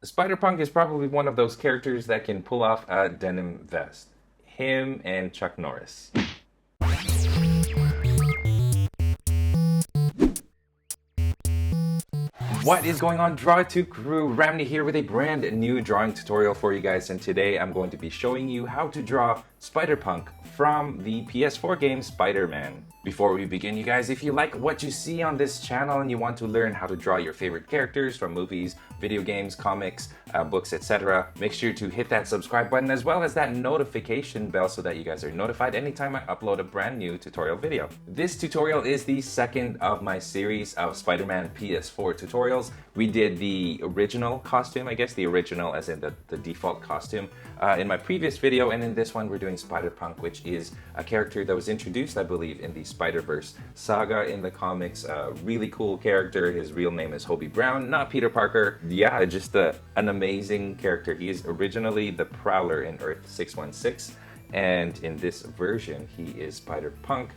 Spider-Punk is probably one of those characters that can pull off a denim vest. Him and Chuck Norris. What is going on, Draw to Crew? Ramny here with a brand new drawing tutorial for you guys, and today I'm going to be showing you how to draw Spider-Punk from the PS4 game Spider-Man. Before we begin, you guys, if you like what you see on this channel and you want to learn how to draw your favorite characters from movies, video games, comics, books, etc., make sure to hit that subscribe button as well as that notification bell so that you guys are notified anytime I upload a brand new tutorial video. This tutorial is the second of my series of Spider-Man PS4 tutorials. We did the original costume, I guess the original as in the default costume, in my previous video, and in this one we're doing Spider-Punk, which is a character that was introduced, I believe, in the Spider-Verse saga in the comics. Really cool character. His real name is Hobart Brown, not Peter Parker. Yeah, just an amazing character. He is originally the Prowler in Earth 616, and in this version he is Spider-Punk.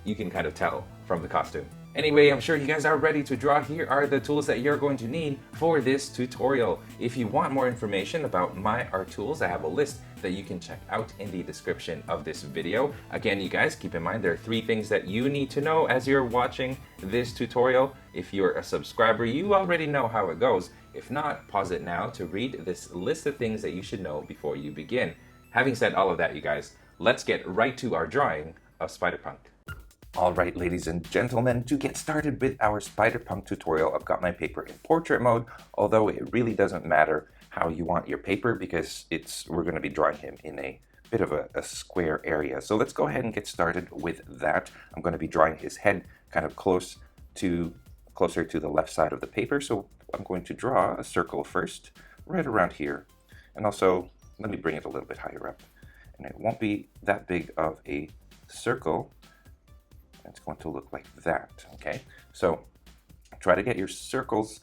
You can kind of tell from the costume. Anyway, I'm sure you guys are ready to draw. Here are the tools that you're going to need for this tutorial. If you want more information about my art tools, I have a list that you can check out in the description of this video. Again, you guys, keep in mind there are 3 things that you need to know as you're watching this tutorial. If you're a subscriber, you already know how it goes. If not, pause it now to read this list of things that you should know before you begin. Having said all of that, you guys, let's get right to our drawing of Spider-Punk. Alright, ladies and gentlemen, to get started with our Spider-Punk tutorial, I've got my paper in portrait mode, although it really doesn't matter how you want your paper because we're going to be drawing him in a bit of a square area. So let's go ahead and get started with that. I'm going to be drawing his head kind of closer to the left side of the paper, so I'm going to draw a circle first, right around here, and also let me bring it a little bit higher up, and it won't be that big of a circle. It's going to look like that, okay? So try to get your circles,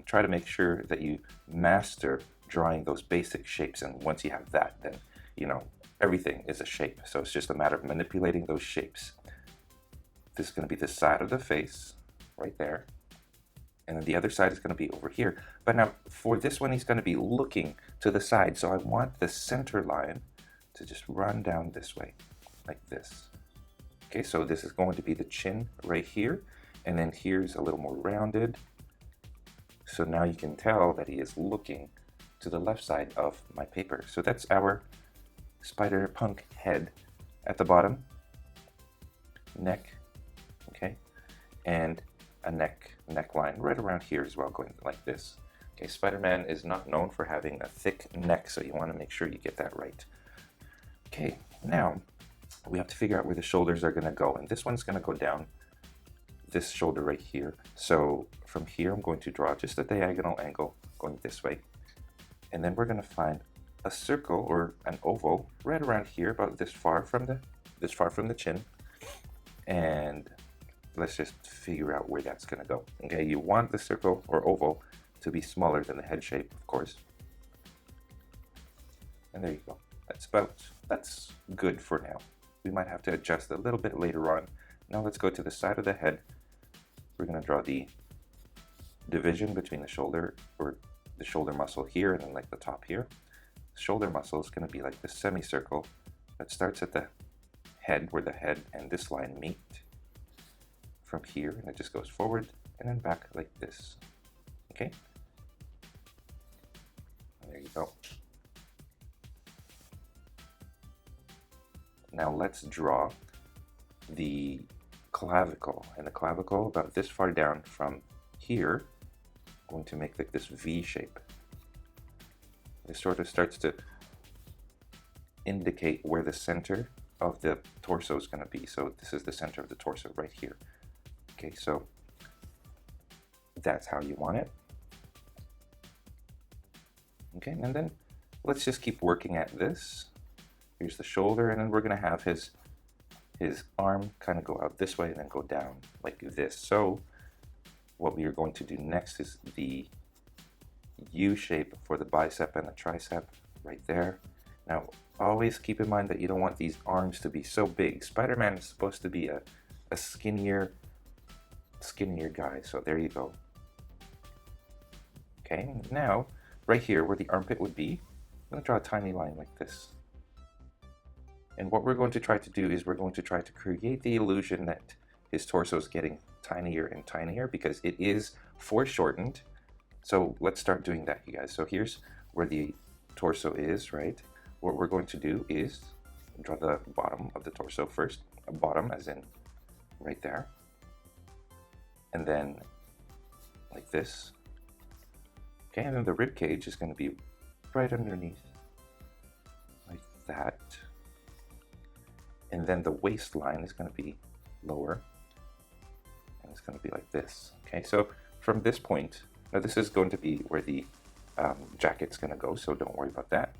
try to make sure that you master drawing those basic shapes, and once you have that, then, you know, everything is a shape. So it's just a matter of manipulating those shapes. This is going to be the side of the face, right there, and then the other side is going to be over here. But now, for this one, he's going to be looking to the side, so I want the center line to just run down this way, like this. Okay, so this is going to be the chin right here, and then here's a little more rounded. So now you can tell that he is looking to the left side of my paper. So that's our Spider-Punk head at the bottom, neck, okay, and a neckline right around here as well, going like this. Okay, Spider-Man is not known for having a thick neck, so you want to make sure you get that right. Okay, now we have to figure out where the shoulders are going to go, and this one's going to go down this shoulder right here. So from here I'm going to draw just a diagonal angle going this way, and then we're going to find a circle or an oval right around here, about this far from the chin, and let's just figure out where that's going to go. Okay, you want the circle or oval to be smaller than the head shape, of course, and there you go. That's good for now. We might have to adjust a little bit later on. Now let's go to the side of the head. We're going to draw the division between the shoulder, or the shoulder muscle here, and then like the top here. The shoulder muscle is going to be like the semicircle that starts at the head, where the head and this line meet. From here, and it just goes forward and then back like this. Okay? And there you go. Now let's draw the clavicle, and the clavicle about this far down from here, I'm going to make like this V shape. This sort of starts to indicate where the center of the torso is going to be. So this is the center of the torso right here. Okay, so that's how you want it. Okay, and then let's just keep working at this. Here's the shoulder, and then we're going to have his arm kind of go out this way and then go down like this. So what we are going to do next is the U shape for the bicep and the tricep right there. Now always keep in mind that you don't want these arms to be so big. Spider-Man is supposed to be a skinnier guy, so there you go. Okay, now right here where the armpit would be, I'm going to draw a tiny line like this. And what we're going to try to do is we're going to try to create the illusion that his torso is getting tinier and tinier because it is foreshortened. So let's start doing that, you guys. So here's where the torso is, right? What we're going to do is draw the bottom of the torso first. A bottom as in right there. And then like this. Okay, and then the rib cage is going to be right underneath like that. And then the waistline is going to be lower. And it's going to be like this. Okay, so from this point, now this is going to be where the jacket's going to go, so don't worry about that.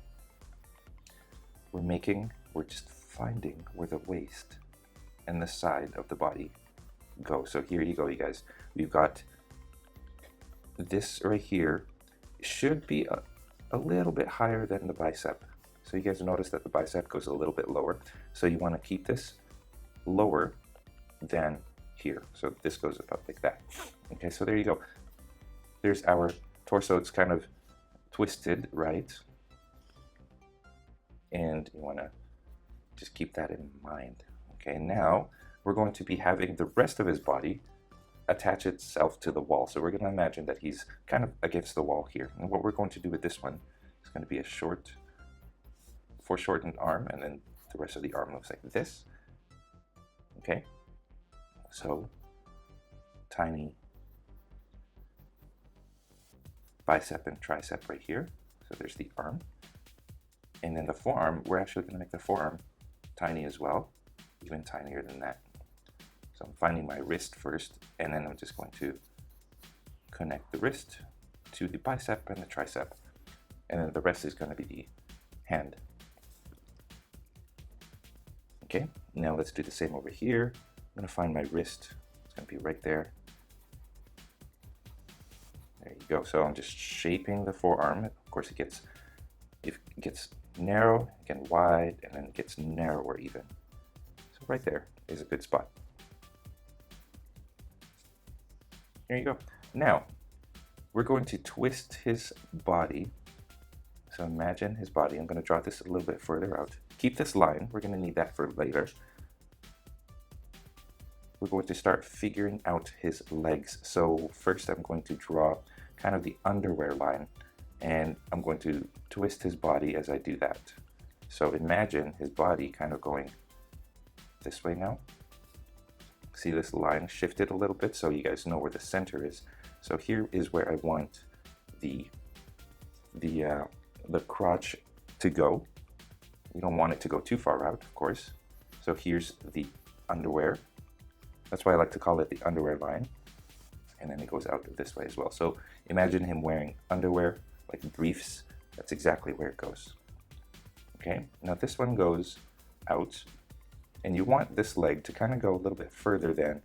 We're just finding where the waist and the side of the body go. So here you go, you guys. We've got this right here. Should be a little bit higher than the bicep. So you guys notice that the bicep goes a little bit lower. So you want to keep this lower than here. So this goes about like that. Okay, so there you go. There's our torso. It's kind of twisted, right? And you want to just keep that in mind. Okay, now we're going to be having the rest of his body attach itself to the wall. So we're going to imagine that he's kind of against the wall here. And what we're going to do with this one is going to be a foreshortened arm, and then the rest of the arm looks like this. Okay, so tiny bicep and tricep right here. So there's the arm. And then the forearm, we're actually going to make the forearm tiny as well, even tinier than that. So I'm finding my wrist first, and then I'm just going to connect the wrist to the bicep and the tricep. And then the rest is going to be the hand. Okay, now let's do the same over here. I'm going to find my wrist. It's going to be right there. There you go. So I'm just shaping the forearm. Of course, it gets narrow, again wide, and then it gets narrower even. So right there is a good spot. There you go. Now, we're going to twist his body. So imagine his body. I'm going to draw this a little bit further out. Keep this line. We're going to need that for later. We're going to start figuring out his legs. So first I'm going to draw kind of the underwear line, and I'm going to twist his body as I do that. So imagine his body kind of going this way now. See this line shifted a little bit so you guys know where the center is. So here is where I want the crotch to go. You don't want it to go too far out, of course. So here's the underwear. That's why I like to call it the underwear line. And then it goes out this way as well. So imagine him wearing underwear, like briefs. That's exactly where it goes. Okay, now this one goes out. And you want this leg to kind of go a little bit further than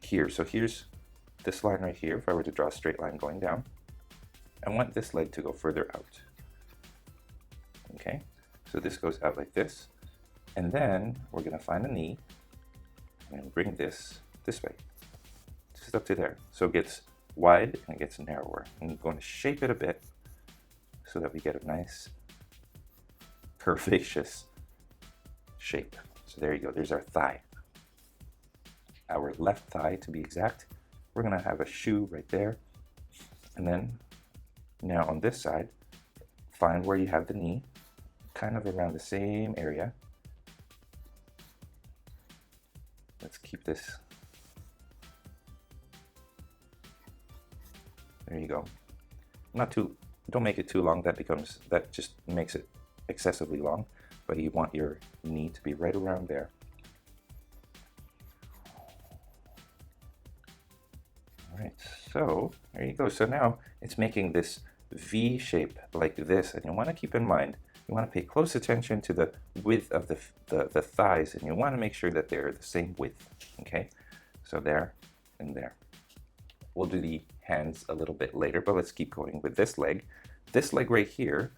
here. So here's this line right here. If I were to draw a straight line going down, I want this leg to go further out. Okay, so this goes out like this. And then we're going to find a knee and bring this way, just up to there. So it gets wide and it gets narrower. And I'm going to shape it a bit so that we get a nice curvaceous shape. So there you go, there's our thigh. Our left thigh to be exact. We're gonna have a shoe right there. And then now on this side, find where you have the knee, kind of around the same area. Let's keep this. There you go. Don't make it too long, that just makes it excessively long. But you want your knee to be right around there. All right, so there you go. So now it's making this V shape like this, and you want to keep in mind, you want to pay close attention to the width of the thighs, and you want to make sure that they're the same width, okay? So there and there. We'll do the hands a little bit later, but let's keep going with this leg. This leg right here,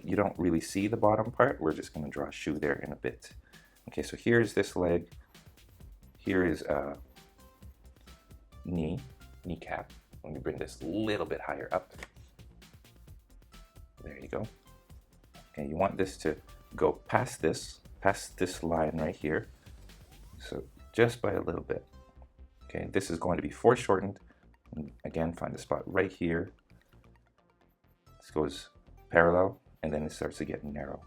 you don't really see the bottom part. We're just going to draw a shoe there in a bit. Okay, so here's this leg. Here is a kneecap. Let me bring this a little bit higher up. There you go. Okay, you want this to go past this line right here. So just by a little bit. Okay, this is going to be foreshortened. And again, find the spot right here. This goes parallel, and then it starts to get narrow.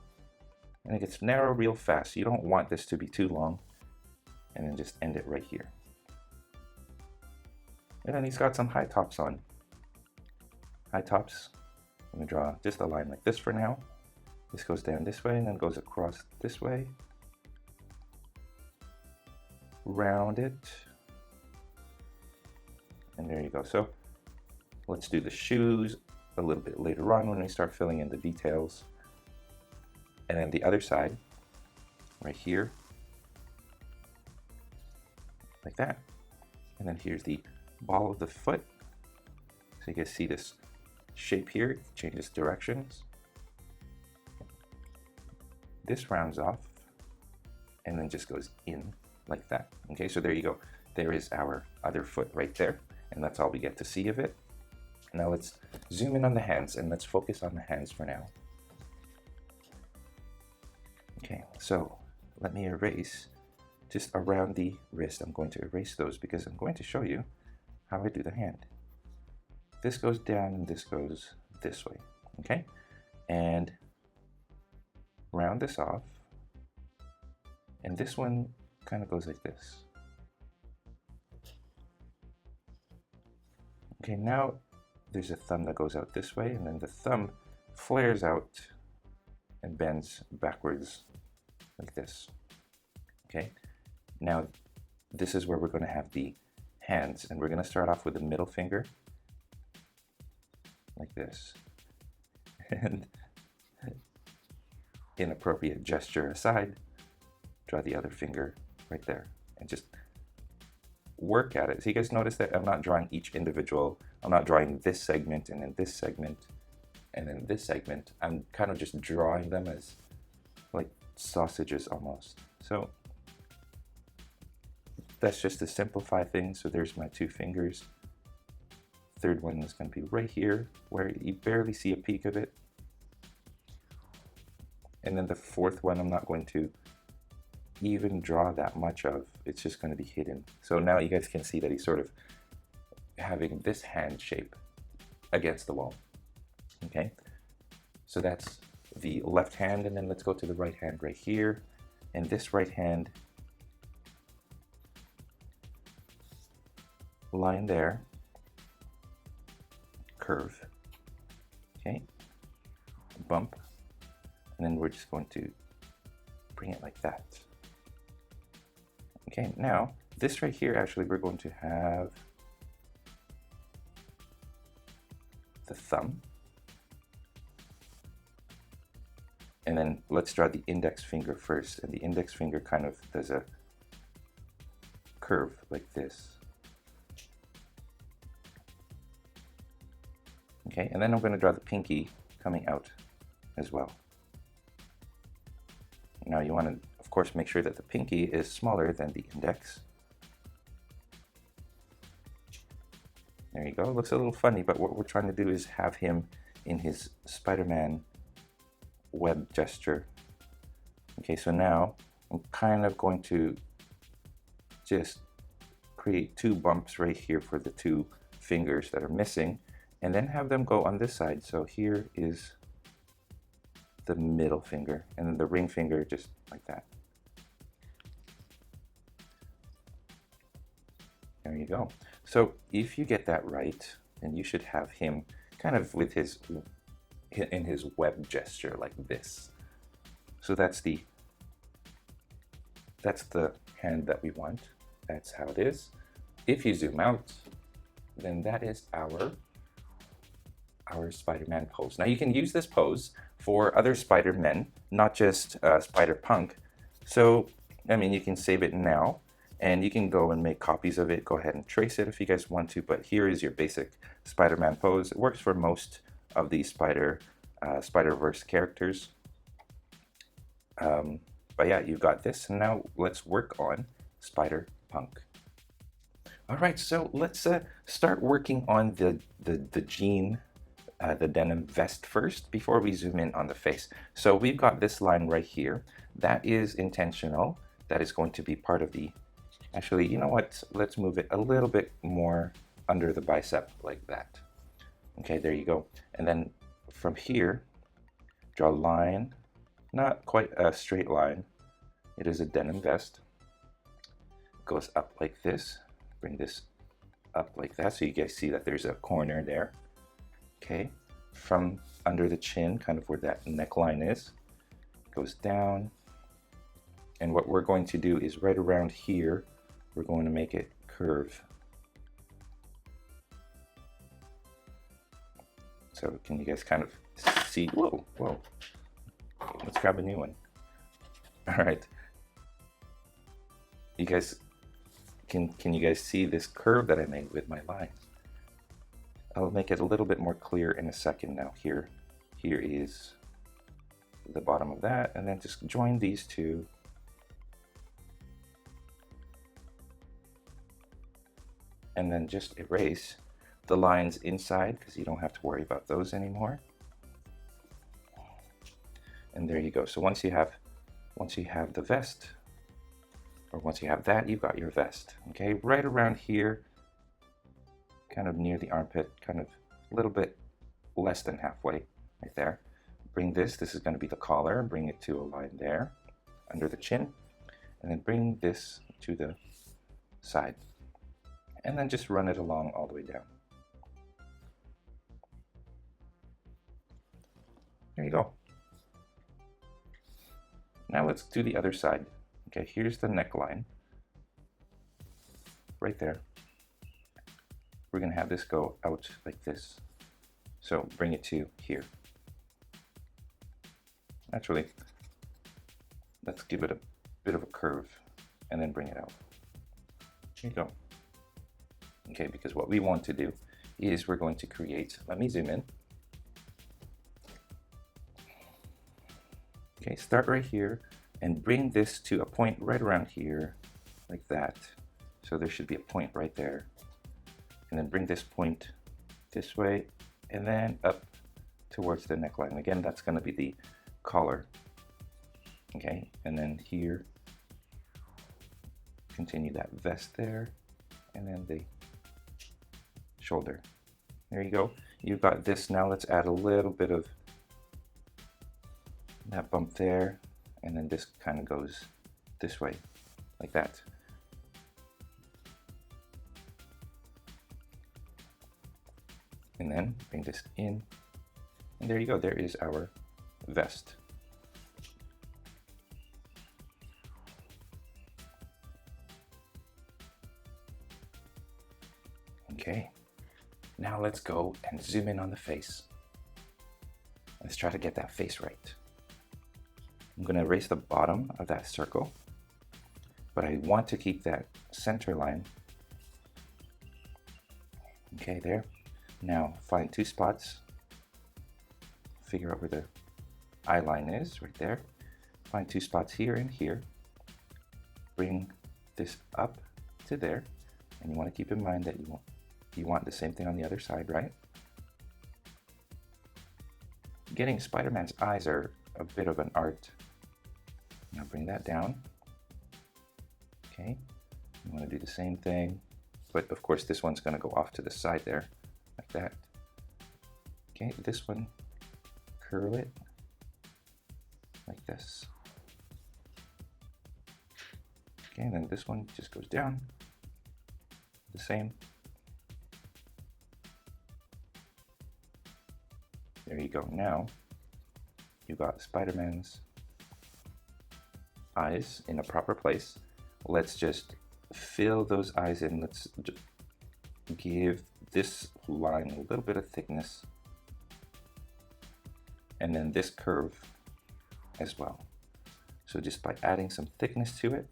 And it gets narrow real fast. You don't want this to be too long. And then just end it right here. And then he's got some high tops on. High tops. I'm going to draw just a line like this for now. This goes down this way and then goes across this way. Round it. And there you go. So let's do the shoes a little bit later on when we start filling in the details. And then the other side, right here, like that. And then here's the ball of the foot. So you can see this shape here, it changes directions. This rounds off and then just goes in like that. Okay, so there you go. There is our other foot right there, and that's all we get to see of it. Now let's zoom in on the hands and let's focus on the hands for now. Okay, so let me erase just around the wrist. I'm going to erase those because I'm going to show you how I do the hand. This goes down and this goes this way, okay? And round this off. And this one kind of goes like this. Okay, now there's a thumb that goes out this way, and then the thumb flares out and bends backwards like this. Okay, now this is where we're going to have the hands, and we're going to start off with the middle finger like this. And inappropriate gesture aside, draw the other finger right there and just work at it. So you guys notice that I'm not drawing each individual. I'm not drawing this segment and then this segment and then this segment. I'm kind of just drawing them as like sausages almost. So that's just to simplify things. So there's my two fingers. Third one is going to be right here where you barely see a peek of it. And then the fourth one I'm not going to even draw that much of. It's just going to be hidden. So now you guys can see that he's sort of having this hand shape against the wall. Okay, so that's the left hand, and then let's go to the right hand right here. And this right hand line there, curve, okay, bump, and then we're just going to bring it like that. Okay, now this right here, actually, we're going to have the thumb. And then let's draw the index finger first. And the index finger kind of does a curve like this. Okay, and then I'm going to draw the pinky coming out as well. Now you want to, of course, make sure that the pinky is smaller than the index. There you go. It looks a little funny, but what we're trying to do is have him in his Spider-Man web gesture. Okay, so now I'm kind of going to just create two bumps right here for the two fingers that are missing, and then have them go on this side. So here is the middle finger, and then the ring finger just like that. There you go. So if you get that right, then you should have him kind of with his in his web gesture like this. So that's the hand that we want. That's how it is. If you zoom out, then that is our Spider-Man pose. Now you can use this pose for other Spider-Men, not just Spider-Punk. So, I mean, you can save it now, and you can go and make copies of it. Go ahead and trace it if you guys want to, but here is your basic Spider-Man pose. It works for most of the Spider-Verse characters. But yeah, you've got this, and now let's work on Spider-Punk. All right, so let's start working on the gene the denim vest first before we zoom in on the face. So we've got this line right here. That is intentional. That is going to be part of the, actually, you know what? Let's move it a little bit more under the bicep like that. Okay, there you go. And then from here, draw a line, not quite a straight line. It is a denim vest. Goes up like this. Bring this up like that so you guys see that there's a corner there. Okay, from under the chin, kind of where that neckline is, goes down. And what we're going to do is right around here, we're going to make it curve. So can you guys kind of see? Whoa, whoa. Let's grab a new one. All right. You guys, can you guys see this curve that I made with my line? I'll make it a little bit more clear in a second now. Here is the bottom of that, and then just join these two. And then just erase the lines inside because you don't have to worry about those anymore. And there you go. So once you have the vest, or once you have that, you've got your vest. Okay, right around here, kind of near the armpit, kind of a little bit less than halfway, right there. Bring this is going to be the collar, bring it to a line there, under the chin, and then bring this to the side. And then just run it along all the way down. There you go. Now let's do the other side. Okay, here's the neckline. Right there. We're going to have this go out like this. So bring it to here. Actually, let's give it a bit of a curve and then bring it out. Here you go. Okay, because what we want to do is we're going to create, let me zoom in. Okay, start right here and bring this to a point right around here, like that. So there should be a point right there. And then bring this point this way and then up towards the neckline. Again, that's going to be the collar. Okay, and then here, continue that vest there, and then the shoulder. There you go. You've got this. Now let's add a little bit of that bump there, and then this kind of goes this way, like that. And then bring this in, and there you go. There is our vest. Okay, now let's go and zoom in on the face. Let's try to get that face right. I'm going to erase the bottom of that circle, but I want to keep that center line. Okay, there. Now find two spots. Figure out where the eye line is, right there. Find two spots here and here. Bring this up to there, and you want to keep in mind that you want the same thing on the other side, right? Getting Spider-Man's eyes are a bit of an art. Now bring that down. Okay, you want to do the same thing, but of course this one's going to go off to the side there, like that. Okay, this one, curl it like this. Okay, and then this one just goes down, the same. There you go. Now you got Spider-Man's eyes in a proper place. Let's just fill those eyes in. Let's give this line a little bit of thickness, and then this curve as well. So just by adding some thickness to it,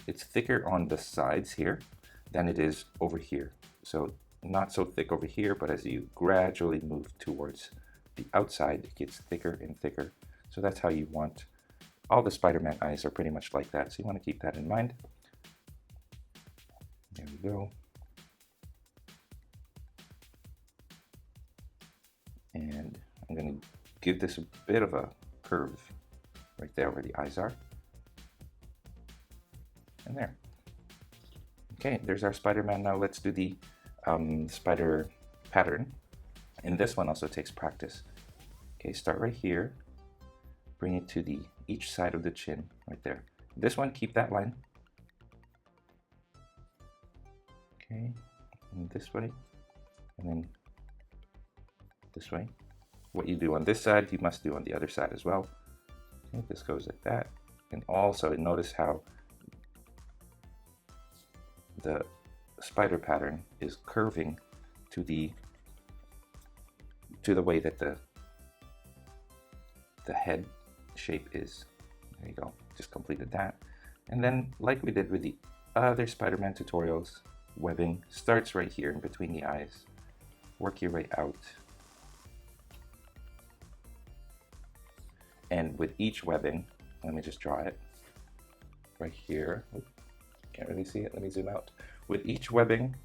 it's thicker on the sides here than it is over here. So not so thick over here, but as you gradually move towards the outside, it gets thicker and thicker. So that's how you want. All the Spider-Man eyes are pretty much like that, so you want to keep that in mind. There we go. And I'm going to give this a bit of a curve right there where the eyes are. And there. Okay, there's our Spider-Man. Now let's do the spider pattern. And this one also takes practice. Okay, start right here. Bring it to the each side of the chin, right there. This one, keep that line. Okay, and this way, and then this way. What you do on this side, you must do on the other side as well. Okay, this goes like that. And also notice how the spider pattern is curving to the way that the head shape is. There you go, just completed that. And then, like we did with the other Spider-Man tutorials, webbing starts right here in between the eyes. Work your way out. And with each webbing, let me just draw it right here. Oop, can't really see it, let me zoom out. With each webbing,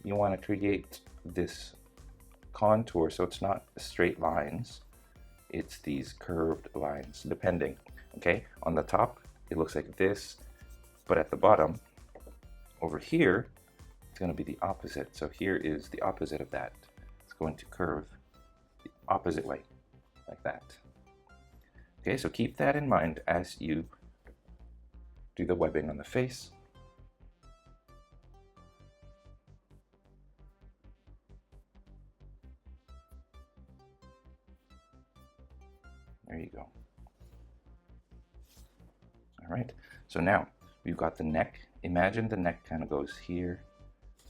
you want to create this contour so it's not straight lines, it's these curved lines, depending. Okay, on the top, it looks like this, but at the bottom, over here, it's going to be the opposite. So here is the opposite of that. It's going to curve the opposite way, like that. Okay, so keep that in mind as you do the webbing on the face. There you go. All right, so now we've got the neck. Imagine the neck kind of goes here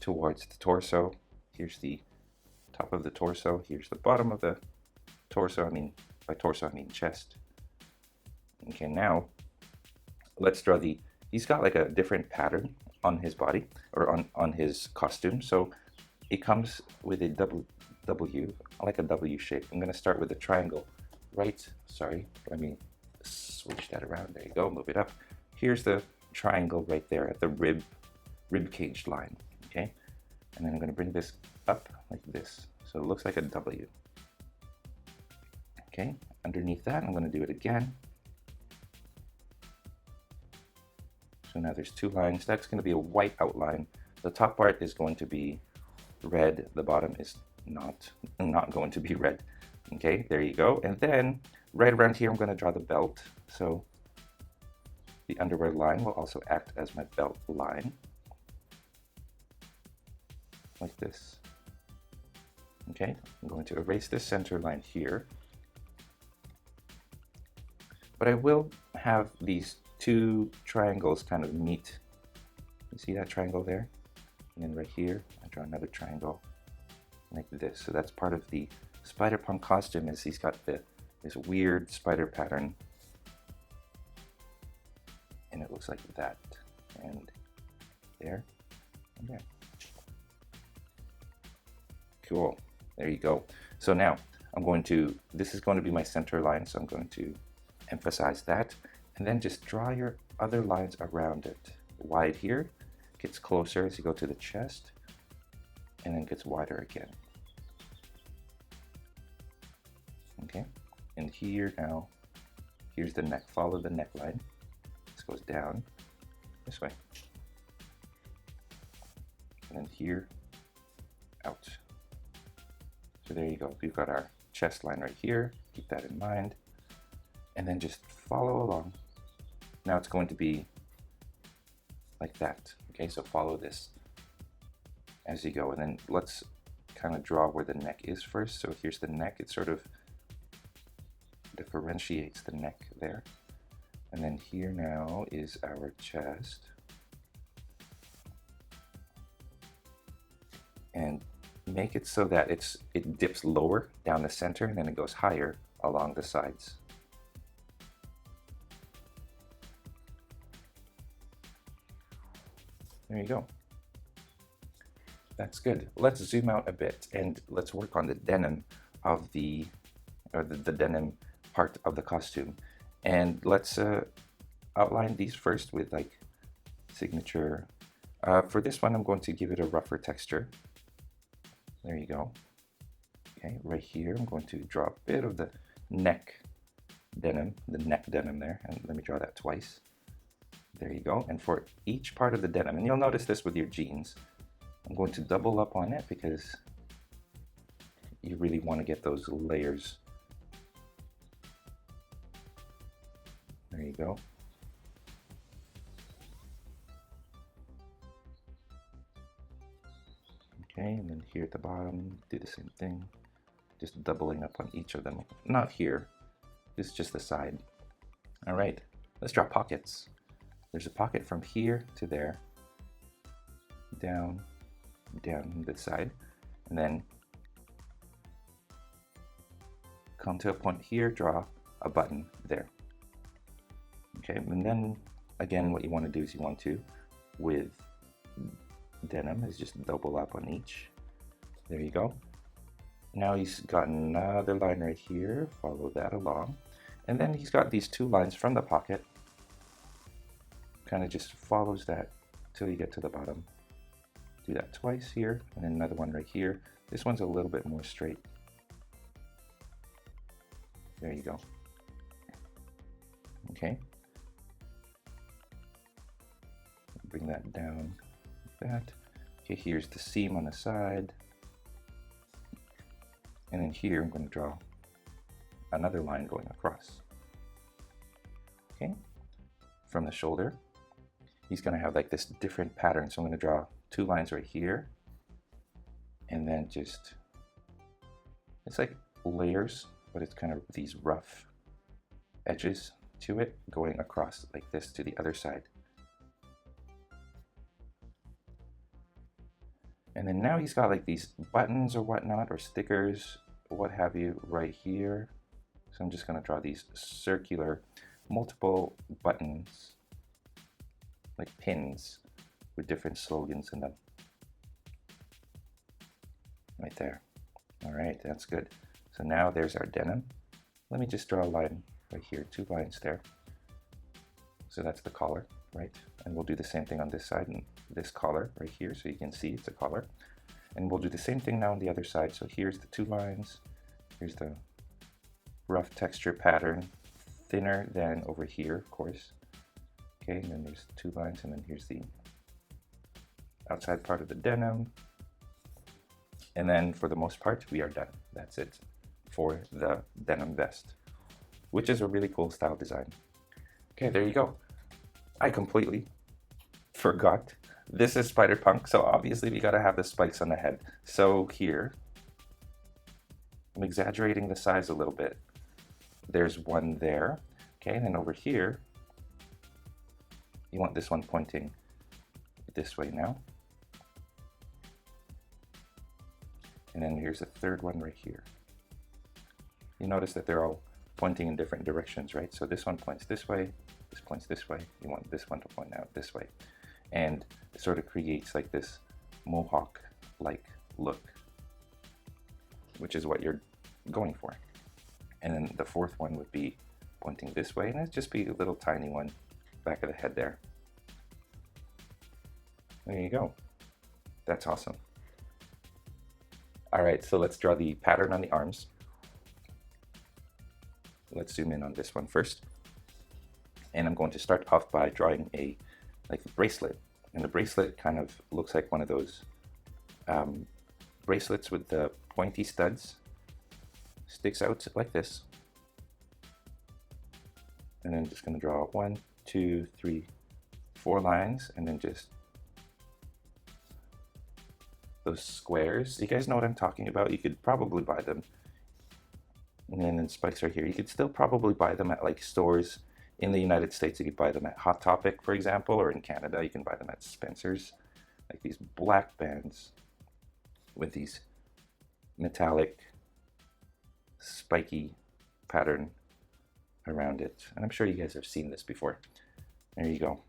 towards the torso. Here's the top of the torso. Here's the bottom of the torso. I mean, by torso, I mean chest. Okay, now let's draw the, he's got like a different pattern on his body, or on his costume. So it comes with a W, like a W shape. I'm gonna start with a triangle. Right, sorry, let me switch that around. There you go, move it up. Here's the triangle right there at the rib cage line, okay? And then I'm gonna bring this up like this. So it looks like a W. Okay, underneath that, I'm gonna do it again. So now there's two lines. That's gonna be a white outline. The top part is going to be red. The bottom is not going to be red. Okay, there you go. And then right around here, I'm going to draw the belt. So the underwear line will also act as my belt line, like this. Okay, I'm going to erase this center line here. But I will have these two triangles kind of meet. You see that triangle there? And then right here, I draw another triangle like this. So that's part of the Spider-Punk costume, is he's got this weird spider pattern, and it looks like that, and there, and there. Cool, there you go. So now I'm going to, this is going to be my center line, so I'm going to emphasize that, and then just draw your other lines around it. Wide here, gets closer as you go to the chest, and then gets wider again. Okay, and here now, here's the neck. Follow the neckline. This goes down this way, and then here, out. So there you go. We've got our chest line right here. Keep that in mind, and then just follow along. Now it's going to be like that. Okay, so follow this as you go, and then let's kind of draw where the neck is first. So here's the neck. It sort of differentiates the neck there, and then here now is our chest, and make it so that it dips lower down the center, and then it goes higher along the sides. There you go. That's good. Let's zoom out a bit and let's work on the denim of the denim part of the costume, and let's outline these first with like signature. For this one, I'm going to give it a rougher texture. There you go. Okay, right here, I'm going to draw a bit of the neck denim, the neck denim there, and let me draw that twice. There you go. And for each part of the denim, and you'll notice this with your jeans, I'm going to double up on it because you really want to get those layers. There you go. Okay, and then here at the bottom, do the same thing. Just doubling up on each of them. Not here, this is just the side. All right, let's draw pockets. There's a pocket from here to there, down this side, and then come to a point here, draw a button there. Okay, and then again, what you want to do is you want to, with denim, is just double up on each. There you go. Now he's got another line right here, follow that along. And then he's got these two lines from the pocket. Kind of just follows that till you get to the bottom. Do that twice here, and then another one right here. This one's a little bit more straight. There you go. Okay. Bring that down like that. Okay, here's the seam on the side. And then here I'm going to draw another line going across. Okay. From the shoulder, he's going to have like this different pattern. So I'm going to draw two lines right here. And then just, it's like layers, but it's kind of these rough edges to it going across like this to the other side. And then now he's got like these buttons or whatnot, or stickers, what have you, right here. So I'm just going to draw these circular, multiple buttons, like pins with different slogans in them. Right there. All right, that's good. So now there's our denim. Let me just draw a line right here, two lines there. So that's the collar, right? And we'll do the same thing on this side and this collar right here, so you can see it's a collar. And we'll do the same thing now on the other side. So here's the two lines. Here's the rough texture pattern, thinner than over here, of course. Okay, and then there's two lines, and then here's the outside part of the denim. And then for the most part, we are done. That's it for the denim vest, which is a really cool style design. Okay, there you go. I completely forgot. This is Spider-Punk, so obviously we gotta have the spikes on the head. So here, I'm exaggerating the size a little bit. There's one there, okay, and then over here, you want this one pointing this way now. And then here's a third one right here. You notice that they're all pointing in different directions, right? So this one points this way, this points this way. You want this one to point out this way. And it sort of creates like this mohawk-like look, which is what you're going for. And then the fourth one would be pointing this way, and it'd just be a little tiny one back of the head there. There you go. That's awesome. All right, so let's draw the pattern on the arms. Let's zoom in on this one first. And I'm going to start off by drawing a bracelet. And the bracelet kind of looks like one of those bracelets with the pointy studs. Sticks out like this. And then just going to draw 1, 2, 3, 4 lines, and then just those squares. You guys know what I'm talking about? You could probably buy them. And then spikes right here. You could still probably buy them at like stores in the United States. You could buy them at Hot Topic, for example, or in Canada, you can buy them at Spencer's. Like these black bands with these metallic, spiky pattern around it. And I'm sure you guys have seen this before. There you go.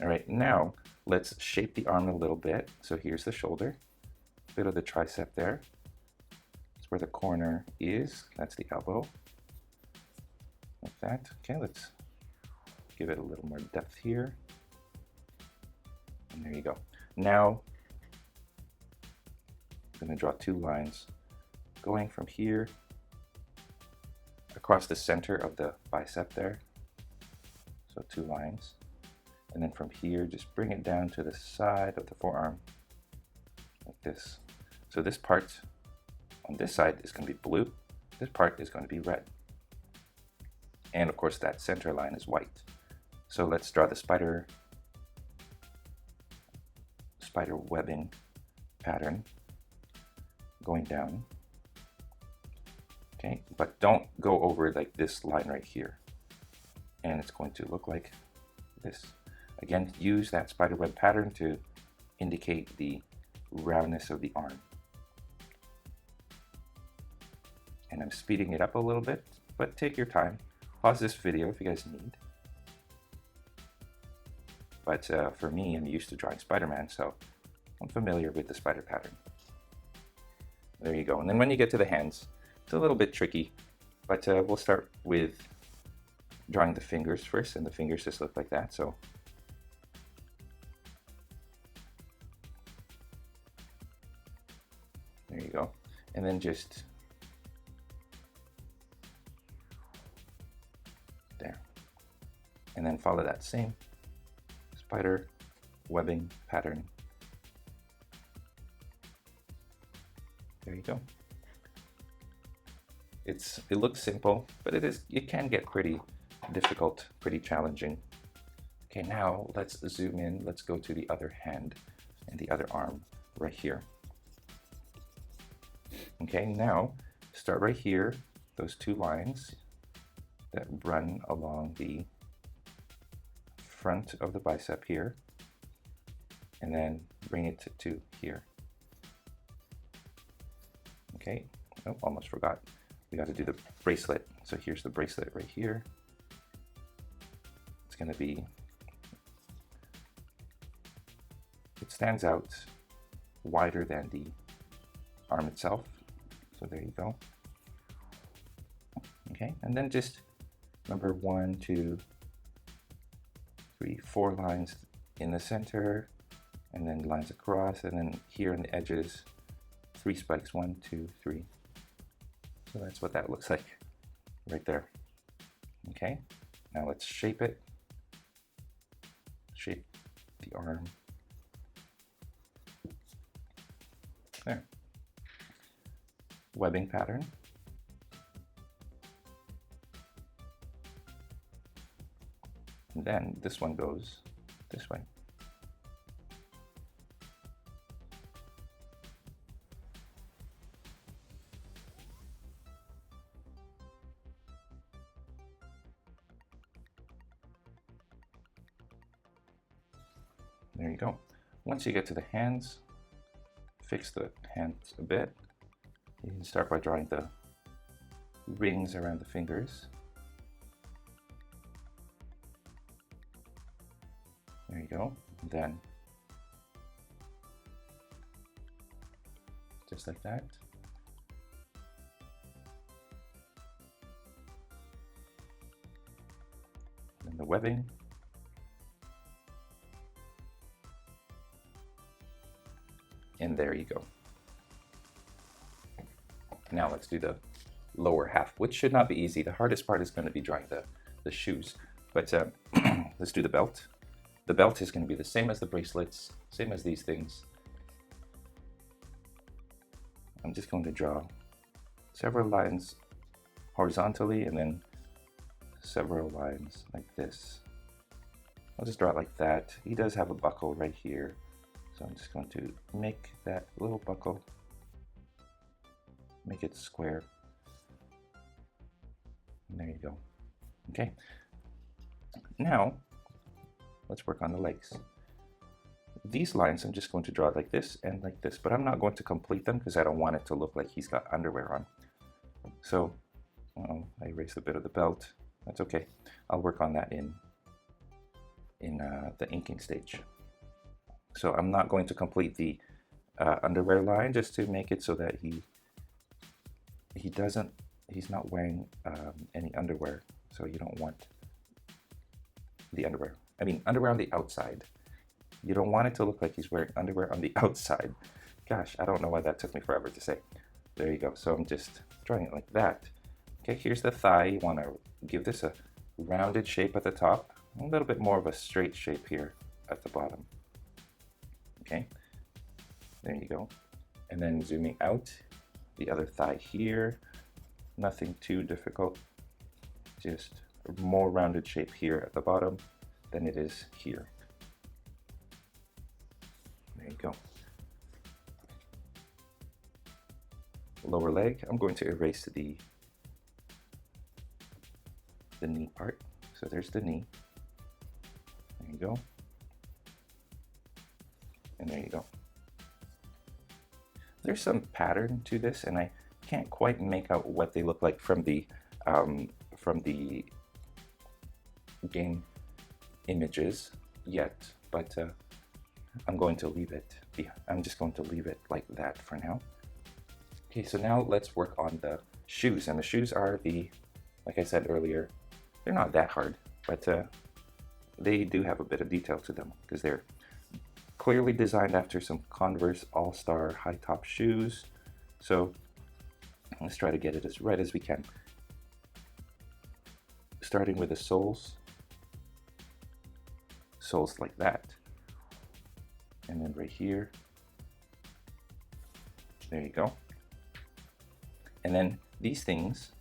All right, now let's shape the arm a little bit. So here's the shoulder, a bit of the tricep there. That's where the corner is. That's the elbow. Like that. Okay, let's give it a little more depth here. And there you go. Now, I'm going to draw 2 lines going from here across the center of the bicep there. So 2 lines. And then from here, just bring it down to the side of the forearm, like this. So this part on this side is going to be blue. This part is going to be red. And of course, that center line is white. So let's draw the spider webbing pattern going down. Okay, but don't go over like this line right here. And it's going to look like this. Again, use that spider web pattern to indicate the roundness of the arm. And I'm speeding it up a little bit, but take your time. Pause this video if you guys need. But for me, I'm used to drawing Spider-Man, so I'm familiar with the spider pattern. There you go. And then when you get to the hands, it's a little bit tricky, but we'll start with drawing the fingers first, and the fingers just look like that. So there you go. And then just there. And then follow that same spider webbing pattern. There you go. It looks simple, but it can get pretty difficult, pretty challenging. Okay, now let's zoom in. Let's go to the other hand and the other arm right here. Okay, now start right here, those 2 lines that run along the front of the bicep here, and then bring it to here. Okay, oh, almost forgot. We got to do the bracelet. So here's the bracelet right here. It's going to be, it stands out wider than the arm itself. So there you go. Okay, and then just remember 1, 2, 3, 4 lines in the center, and then lines across, and then here on the edges, 3 spikes, 1, 2, 3. So that's what that looks like right there. Okay, now let's shape it. Shape the arm. There. Webbing pattern. And then this one goes this way. There you go. Once you get to the hands, fix the hands a bit. You can start by drawing the rings around the fingers. There you go. And then just like that. And the webbing. And there you go. Now let's do the lower half, which should not be easy. The hardest part is going to be drawing the shoes. But let's do the belt. The belt is going to be the same as the bracelets, same as these things. I'm just going to draw several lines horizontally and then several lines like this. I'll just draw it like that. He does have a buckle right here. So I'm just going to make that little buckle, make it square. And there you go. Okay. Now, let's work on the legs. These lines, I'm just going to draw like this and like this, but I'm not going to complete them because I don't want it to look like he's got underwear on. So, I erased a bit of the belt. That's okay. I'll work on that in the inking stage. So I'm not going to complete the underwear line just to make it so that he's not wearing any underwear. So you don't want the underwear. I mean, underwear on the outside. You don't want it to look like he's wearing underwear on the outside. Gosh, I don't know why that took me forever to say. There you go. So I'm just drawing it like that. Okay, here's the thigh. You want to give this a rounded shape at the top, a little bit more of a straight shape here at the bottom. Okay, there you go. And then zooming out, the other thigh here. Nothing too difficult. Just a more rounded shape here at the bottom than it is here. There you go. Lower leg, I'm going to erase the knee part. So there's the knee. There you go. And there you go. There's some pattern to this, and I can't quite make out what they look like from the game images yet, but I'm going to leave it. I'm just going to leave it like that for now. Okay, so now let's work on the shoes, and the shoes are like I said earlier, they're not that hard, but they do have a bit of detail to them because they're clearly designed after some Converse All-Star high top shoes. So let's try to get it as right as we can. Starting with the soles like that, and then right here, there you go. And then these things,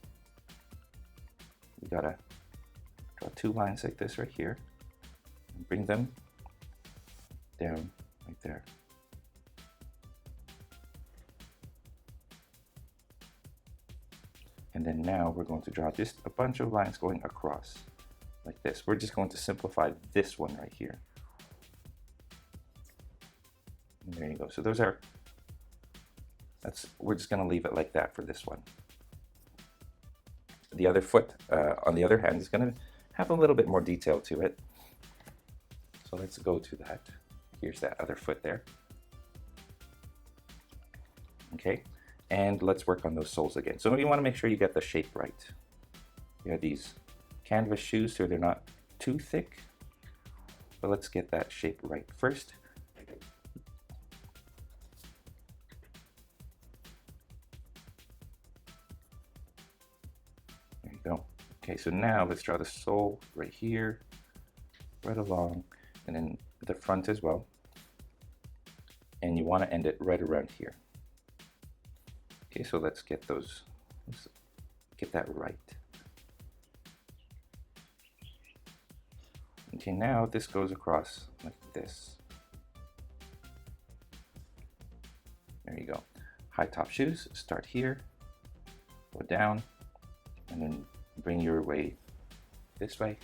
we gotta draw two lines like this right here, and bring them down right there. And then now we're going to draw just a bunch of lines going across like this. We're just going to simplify this one right here. And there you go. So those are, we're just going to leave it like that for this one. The other foot, on the other hand, is going to have a little bit more detail to it. So let's go to that. Here's that other foot there. Okay, and let's work on those soles again. So you want to make sure you get the shape right. You have these canvas shoes, so they're not too thick, but let's get that shape right first. There you go. Okay, so now let's draw the sole right here, right along, and then the front as well. And you want to end it right around here. Okay, so let's get that right. Okay, now this goes across like this. There you go. High top shoes, start here, go down, and then bring your way this way,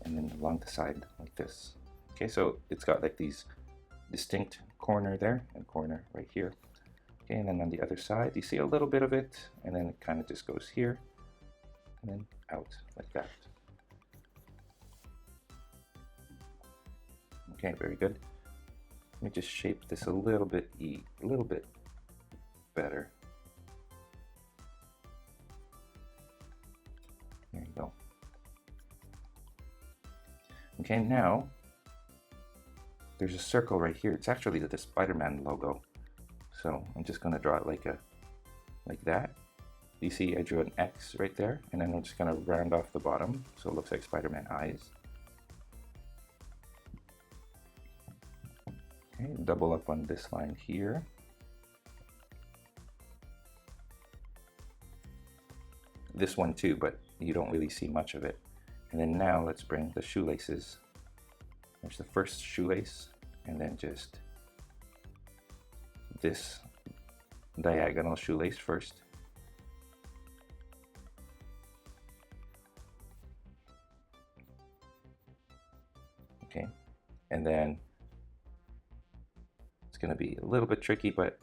and then along the side like this. Okay, so it's got like these distinct corner there and corner right here. Okay, and then on the other side, you see a little bit of it, and then it kind of just goes here, and then out like that. Okay, very good. Let me just shape this a little bit better. There you go. Okay, now there's a circle right here. It's actually the Spider-Man logo. So I'm just going to draw it like that. You see I drew an X right there, and then I'm just going to round off the bottom so it looks like Spider-Man eyes. Okay, double up on this line here. This one too, but you don't really see much of it. And then now let's bring the shoelaces. There's the first shoelace, and then just this diagonal shoelace first. Okay, and then it's going to be a little bit tricky, but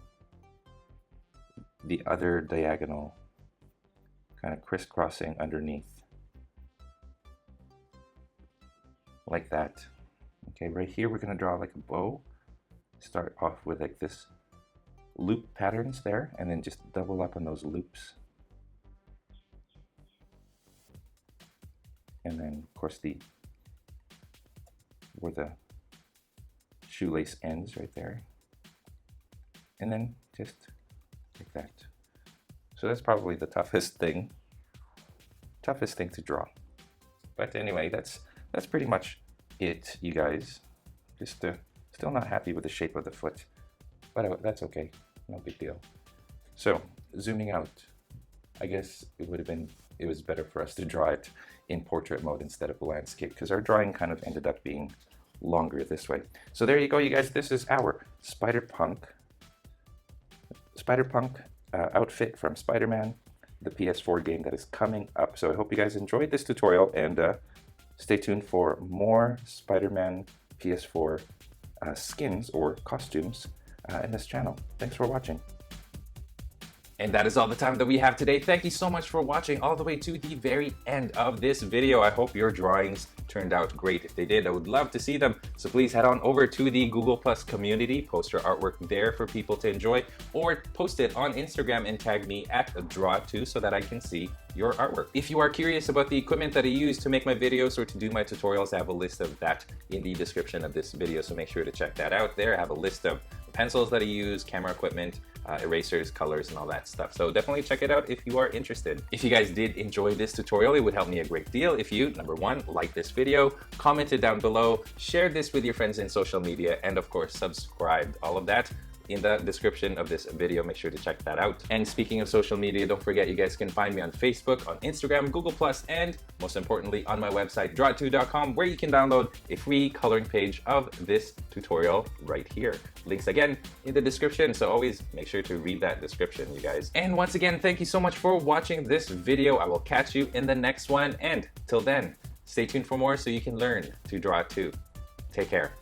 the other diagonal kind of crisscrossing underneath like that. Okay, right here we're going to draw like a bow. Start off with like this loop patterns there, and then just double up on those loops. And then of course where the shoelace ends right there. And then just like that. So that's probably the toughest thing to draw. But anyway, that's pretty much it, you guys. Just still not happy with the shape of the foot, but that's okay, no big deal. So zooming out, I guess it was better for us to draw it in portrait mode instead of landscape, because our drawing kind of ended up being longer this way. So there you go, you guys. This is our Spider-Punk outfit from Spider-Man, the PS4 game that is coming up. So I hope you guys enjoyed this tutorial, and stay tuned for more Spider-Man PS4 skins or costumes in this channel. Thanks for watching. And that is all the time that we have today. Thank you so much for watching all the way to the very end of this video. I hope your drawings turned out great. If they did, I would love to see them. So please head on over to the Google Plus community, post your artwork there for people to enjoy, or post it on Instagram and tag me at Draw2 so that I can see your artwork. If you are curious about the equipment that I use to make my videos or to do my tutorials, I have a list of that in the description of this video, so make sure to check that out there. I have a list of pencils that I use, camera equipment, erasers, colors, and all that stuff. So definitely check it out if you are interested. If you guys did enjoy this tutorial, it would help me a great deal if you, number one, like this video, commented down below, shared this with your friends in social media, and of course, subscribed. All of that in the description of this video. Make sure to check that out. And speaking of social media, don't forget you guys can find me on Facebook, on Instagram, Google+, and most importantly on my website, draw2.com, where you can download a free coloring page of this tutorial right here. Links again in the description, so always make sure to read that description, you guys. And once again, thank you so much for watching this video. I will catch you in the next one, and till then, stay tuned for more so you can learn to draw too. Take care.